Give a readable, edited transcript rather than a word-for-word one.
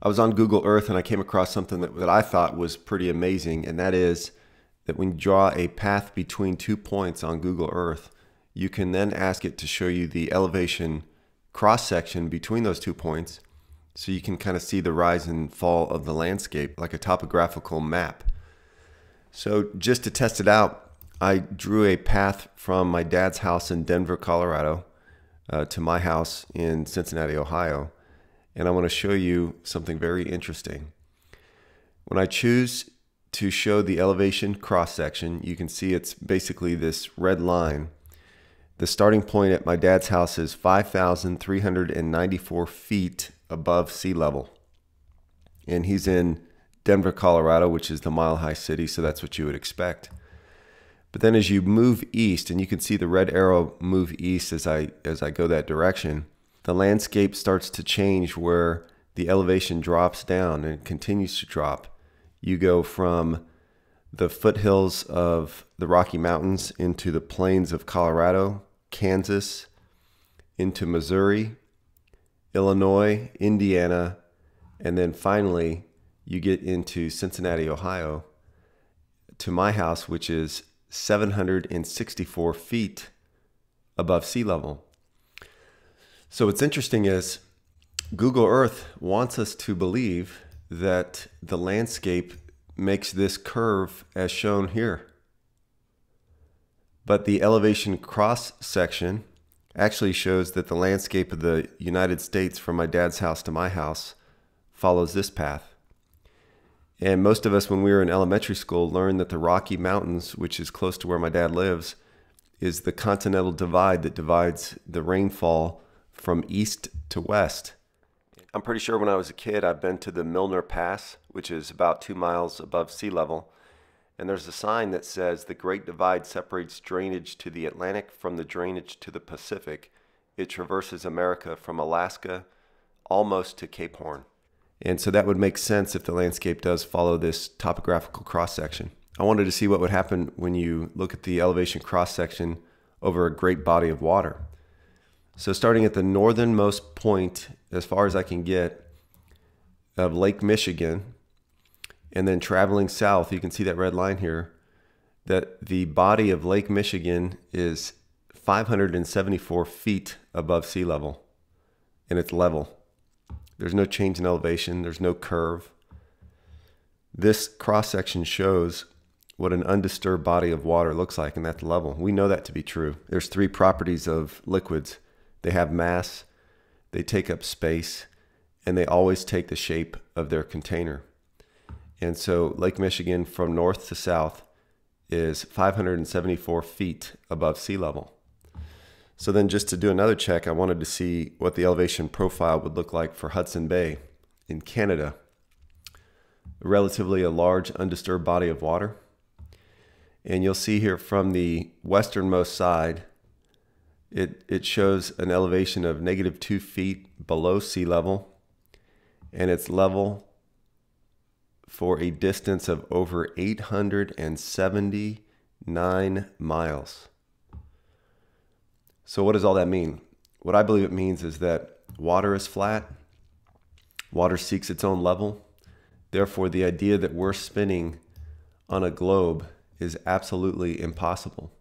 I was on Google Earth and I came across something that I thought was pretty amazing, and that is that when you draw a path between 2 points on Google Earth, you can then ask it to show you the elevation cross-section between those 2 points so you can kind of see the rise and fall of the landscape like a topographical map. So just to test it out, I drew a path from my dad's house in Denver, Colorado, to my house in Cincinnati, Ohio. And I want to show you something very interesting. When I choose to show the elevation cross-section, you can see it's basically this red line. The starting point at my dad's house is 5,394 feet above sea level. And he's in Denver, Colorado, which is the mile-high city, so that's what you would expect. But then as you move east, and you can see the red arrow move east as I go that direction, the landscape starts to change where the elevation drops down and continues to drop. You go from the foothills of the Rocky Mountains into the plains of Colorado, Kansas, into Missouri, Illinois, Indiana, and then finally you get into Cincinnati, Ohio, to my house, which is 764 feet above sea level. So what's interesting is Google Earth wants us to believe that the landscape makes this curve as shown here. But the elevation cross section actually shows that the landscape of the United States from my dad's house to my house follows this path. And most of us, when we were in elementary school, learned that the Rocky Mountains, which is close to where my dad lives, is the continental divide that divides the rainfall from east to west. I'm pretty sure when I was a kid, I've been to the Milner Pass, which is about 2 miles above sea level. And there's a sign that says the Great Divide separates drainage to the Atlantic from the drainage to the Pacific. It traverses America from Alaska almost to Cape Horn. And so that would make sense if the landscape does follow this topographical cross-section. I wanted to see what would happen when you look at the elevation cross-section over a great body of water. So starting at the northernmost point, as far as I can get, of Lake Michigan, and then traveling south, you can see that red line here, that the body of Lake Michigan is 574 feet above sea level, and it's level. There's no change in elevation, there's no curve. This cross-section shows what an undisturbed body of water looks like, and that's level. We know that to be true. There's 3 properties of liquids. They have mass, they take up space, and they always take the shape of their container. And so Lake Michigan from north to south is 574 feet above sea level. So then just to do another check, I wanted to see what the elevation profile would look like for Hudson Bay in Canada. Relatively a large undisturbed body of water. And you'll see here from the westernmost side, it shows an elevation of -2 feet below sea level, and it's level for a distance of over 879 miles. So what does all that mean? What I believe it means is that water is flat, water seeks its own level, therefore the idea that we're spinning on a globe is absolutely impossible.